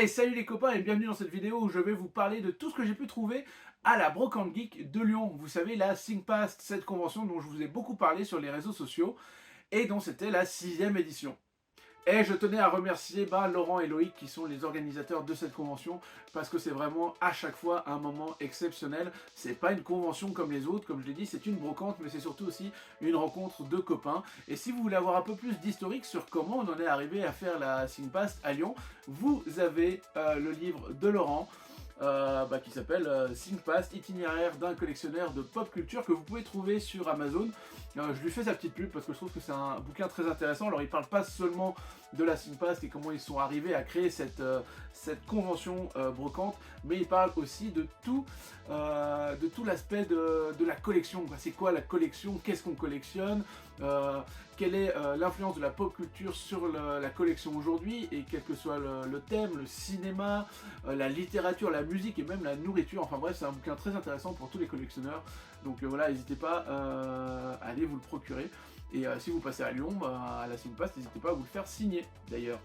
Hey, salut les copains et bienvenue dans cette vidéo où je vais vous parler de tout ce que j'ai pu trouver à la Brocante Geek de Lyon. Vous savez, la ThinkPast, cette convention dont je vous ai beaucoup parlé sur les réseaux sociaux et dont c'était la 6e édition. Et je tenais à remercier Laurent et Loïc qui sont les organisateurs de cette convention parce que c'est vraiment à chaque fois un moment exceptionnel. C'est pas une convention comme les autres, comme je l'ai dit, c'est une brocante, mais c'est surtout aussi une rencontre de copains. Et si vous voulez avoir un peu plus d'historique sur comment on en est arrivé à faire la ThinkPast à Lyon, vous avez le livre de Laurent. Qui s'appelle ThinkPast, itinéraire d'un collectionneur de pop culture, que vous pouvez trouver sur Amazon. Je lui fais sa petite pub parce que je trouve que c'est un bouquin très intéressant. Alors il parle pas seulement de la ThinkPast et comment ils sont arrivés à créer cette convention brocante, mais il parle aussi de tout l'aspect de la collection. C'est quoi la collection? Qu'est-ce qu'on collectionne? Quelle est l'influence de la pop culture sur la collection aujourd'hui, et quel que soit le thème, le cinéma, la littérature, la musique et même la nourriture. Enfin bref, c'est un bouquin très intéressant pour tous les collectionneurs. Donc voilà, n'hésitez pas à aller vous le procurer. Et si vous passez à Lyon, à la ThinkPast, n'hésitez pas à vous le faire signer d'ailleurs.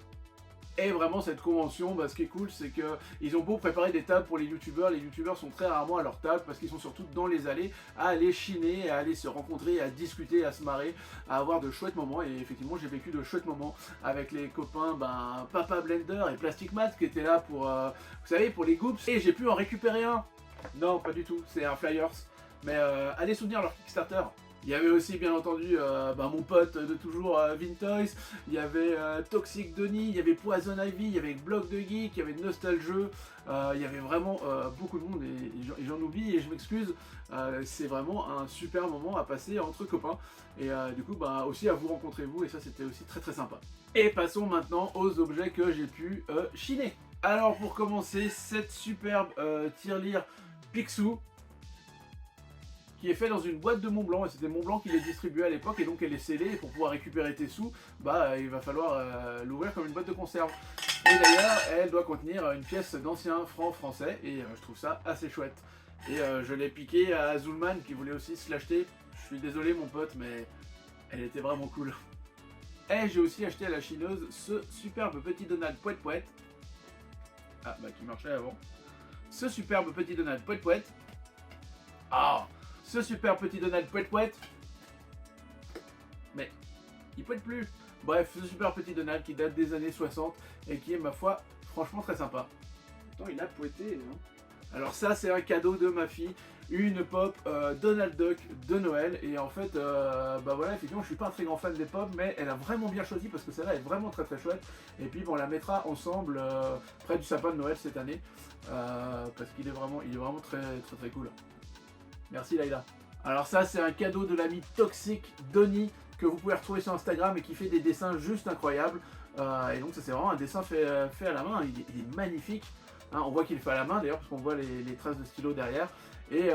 Et vraiment cette convention, ce qui est cool, c'est qu'ils ont beau préparer des tables pour les youtubeurs sont très rarement à leur table parce qu'ils sont surtout dans les allées à aller chiner, à aller se rencontrer, à discuter, à se marrer, à avoir de chouettes moments. Et effectivement, j'ai vécu de chouettes moments avec les copains Papa Blender et Plastic Matt qui étaient là pour, vous savez, pour les goops. Et j'ai pu en récupérer un. Non, pas du tout, c'est un Flyers. Mais allez soutenir leur Kickstarter. Il y avait aussi bien entendu mon pote de toujours Vintoys, il y avait Toxic Denis, il y avait Poison Ivy, il y avait Bloc de Geek, il y avait Nostalgeux, il y avait vraiment beaucoup de monde et j'en oublie et je m'excuse. C'est vraiment un super moment à passer entre copains et du coup aussi à vous rencontrer vous, et ça c'était aussi très très sympa. Et passons maintenant aux objets que j'ai pu chiner. Alors pour commencer, cette superbe tirelire Picsou, qui est fait dans une boîte de Montblanc, et c'était Montblanc qui les distribuait à l'époque, et donc elle est scellée, et pour pouvoir récupérer tes sous, il va falloir l'ouvrir comme une boîte de conserve. Et d'ailleurs, elle doit contenir une pièce d'ancien franc français, et je trouve ça assez chouette. Et je l'ai piqué à Zulman qui voulait aussi se l'acheter. Je suis désolé mon pote, mais elle était vraiment cool. Et j'ai aussi acheté à la chineuse ce superbe petit Donald Poète Poète. Qui marchait avant. Ce superbe petit Donald Poète Poète. Ce super petit Donald Poète Poète. Mais il poète plus. Bref, ce super petit Donald qui date des années 60 et qui est, ma foi, franchement très sympa. Pourtant il a poèté, hein. Alors ça, c'est un cadeau de ma fille, une pop Donald Duck de Noël. Et en fait, effectivement, je suis pas un très grand fan des pop, mais elle a vraiment bien choisi parce que celle-là est vraiment très très chouette. Et puis on la mettra ensemble près du sapin de Noël cette année, parce qu'il est vraiment très très très cool. Merci Laïla. Alors ça, c'est un cadeau de l'ami Toxic Donny que vous pouvez retrouver sur Instagram et qui fait des dessins juste incroyables. Et donc ça, c'est vraiment un dessin fait à la main. Il est magnifique. Hein, on voit qu'il le fait à la main d'ailleurs parce qu'on voit les traces de stylo derrière. Et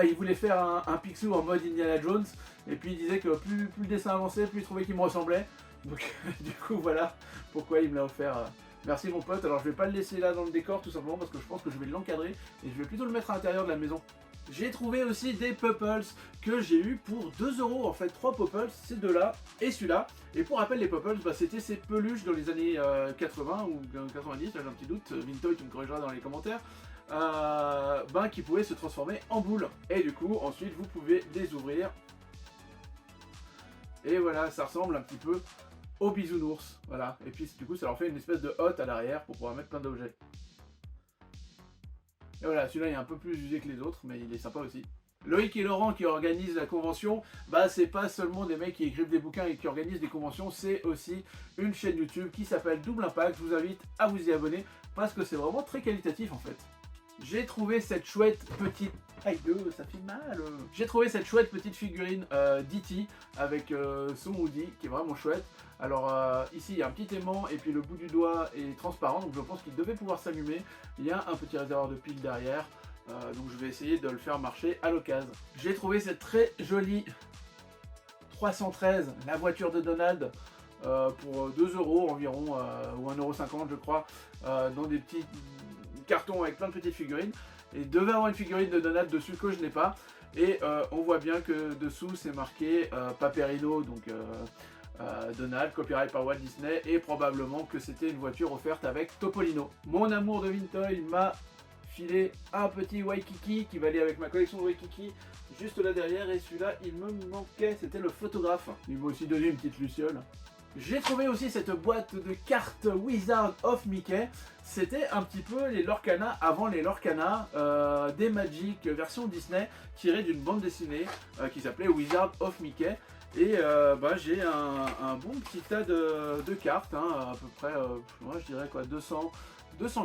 il voulait faire un Picsou en mode Indiana Jones. Et puis il disait que plus le dessin avançait, plus il trouvait qu'il me ressemblait. Donc du coup voilà pourquoi il me l'a offert. Merci mon pote. Alors je vais pas le laisser là dans le décor tout simplement parce que je pense que je vais l'encadrer et je vais plutôt le mettre à l'intérieur de la maison. J'ai trouvé aussi des Popples que j'ai eu pour 2 euros, en fait 3 Popples, ces deux-là et celui-là. Et pour rappel, les Popples, c'était ces peluches dans les années 80 ou 90, là j'ai un petit doute, Vintoy tu me corrigeras dans les commentaires, qui pouvaient se transformer en boules. Et du coup, ensuite vous pouvez les ouvrir. Et voilà, ça ressemble un petit peu aux bisounours, voilà. Et puis du coup ça leur fait une espèce de hotte à l'arrière pour pouvoir mettre plein d'objets. Et voilà, celui-là est un peu plus usé que les autres, mais il est sympa aussi. Loïc et Laurent qui organisent la convention, c'est pas seulement des mecs qui écrivent des bouquins et qui organisent des conventions, c'est aussi une chaîne YouTube qui s'appelle Double Impact. Je vous invite à vous y abonner parce que c'est vraiment très qualitatif en fait. J'ai trouvé cette chouette petite... Aïe, ça fait mal. J'ai trouvé cette chouette petite figurine d'E.T. avec son Woody qui est vraiment chouette. Alors ici il y a un petit aimant et puis le bout du doigt est transparent, donc je pense qu'il devait pouvoir s'allumer. Il y a un petit réservoir de piles derrière, donc je vais essayer de le faire marcher à l'occasion. J'ai trouvé cette très jolie 313, la voiture de Donald, pour 2 euros environ, ou 1,50 € je crois, dans des petits cartons avec plein de petites figurines. Et il devait avoir une figurine de Donald dessus que je n'ai pas. Et on voit bien que dessous c'est marqué Paperino, donc Donald, copyright par Walt Disney, et probablement que c'était une voiture offerte avec Topolino. Mon amour de Vintoy m'a filé un petit Waikiki qui va aller avec ma collection de Waikiki juste là derrière, et celui-là il me manquait, c'était le photographe. Il m'a aussi donné une petite luciole. J'ai trouvé aussi cette boîte de cartes Wizard of Mickey. C'était un petit peu les Lorcana avant les Lorcana, des Magic version Disney tirées d'une bande dessinée qui s'appelait Wizard of Mickey. Et j'ai un bon petit tas de cartes, hein, à peu près, moi je dirais quoi, 200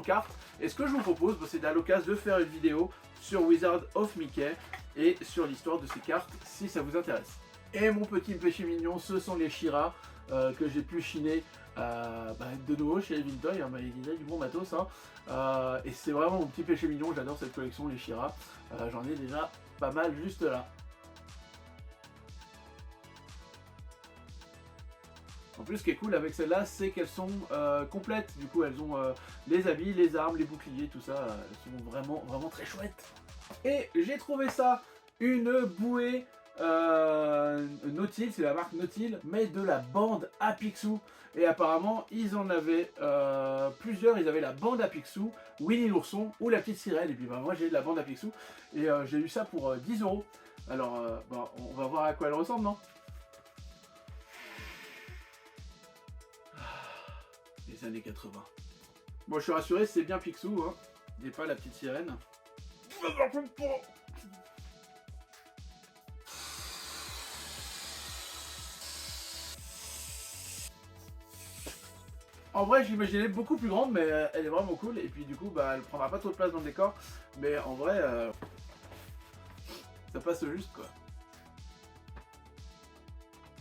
cartes. Et ce que je vous propose, c'est à l'occasion de faire une vidéo sur Wizard of Mickey et sur l'histoire de ces cartes, si ça vous intéresse. Et mon petit péché mignon, ce sont les She-Ra que j'ai pu chiner de nouveau chez Vintoy, hein, il a du bon matos. Hein. Et c'est vraiment mon petit péché mignon, j'adore cette collection, les She-Ra. J'en ai déjà pas mal juste là. En plus, ce qui est cool avec celles-là, c'est qu'elles sont complètes. Du coup, elles ont les habits, les armes, les boucliers, tout ça. Elles sont vraiment, vraiment très chouettes. Et j'ai trouvé ça, une bouée Nautil, c'est la marque Nautil, mais de la bande à Picsou. Et apparemment, ils en avaient plusieurs. Ils avaient la bande à Picsou, Winnie l'ourson ou la petite sirène. Et puis moi, j'ai de la bande à Picsou. Et j'ai eu ça pour 10 €. Alors, on va voir à quoi elle ressemble, non ? Les années 80. Bon, je suis rassuré, c'est bien Picsou, hein, et pas la petite sirène. En vrai, j'imaginais beaucoup plus grande, mais elle est vraiment cool. Et puis du coup, elle prendra pas trop de place dans le décor. Mais en vrai, ça passe juste, quoi.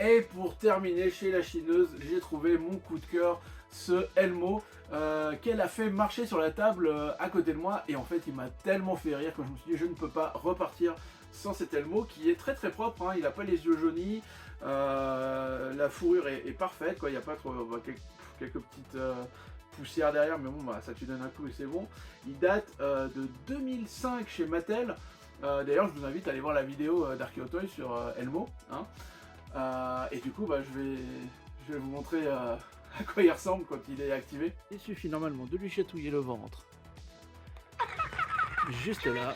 Et pour terminer, chez la chineuse, j'ai trouvé mon coup de cœur, ce Elmo, qu'elle a fait marcher sur la table à côté de moi. Et en fait, il m'a tellement fait rire que je me suis dit, je ne peux pas repartir sans cet Elmo, qui est très très propre, hein. Il n'a pas les yeux jaunis, la fourrure est parfaite, quoi. Il n'y a pas trop, quelques petites poussières derrière, mais bon, ça tu donne un coup et c'est bon. Il date de 2005 chez Mattel. D'ailleurs, je vous invite à aller voir la vidéo d'Archeotoy sur Elmo, hein. Et du coup, je vais vous montrer à quoi il ressemble quand il est activé. Il suffit normalement de lui chatouiller le ventre. Juste là.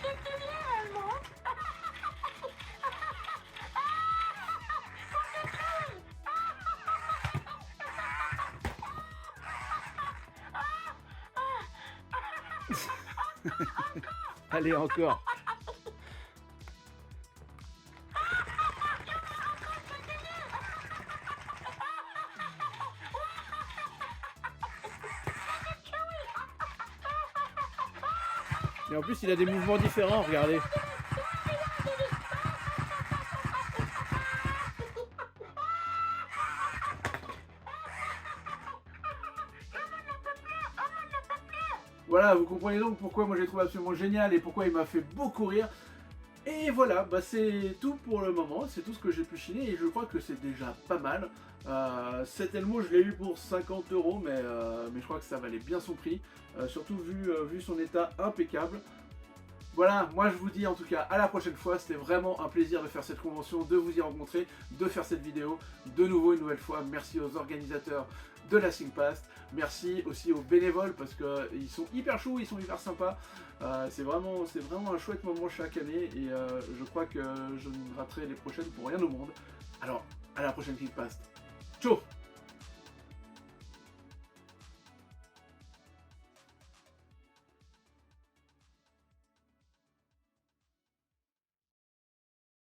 Allez, encore. Et en plus, il a des mouvements différents, regardez. Voilà, vous comprenez donc pourquoi moi j'ai trouvé absolument génial et pourquoi il m'a fait beaucoup rire. Et voilà, c'est tout pour le moment, c'est tout ce que j'ai pu chiner et je crois que c'est déjà pas mal. Cet Elmo, je l'ai eu pour 50 €, mais je crois que ça valait bien son prix, surtout vu son état impeccable. Voilà, moi je vous dis en tout cas à la prochaine fois, c'était vraiment un plaisir de faire cette convention, de vous y rencontrer, de faire cette vidéo. De nouveau, une nouvelle fois, merci aux organisateurs de la SingPast, merci aussi aux bénévoles parce qu'ils sont hyper chauds, ils sont hyper sympas. C'est vraiment un chouette moment chaque année et je crois que je ne raterai les prochaines pour rien au monde. Alors, à la prochaine SingPast. Ciao.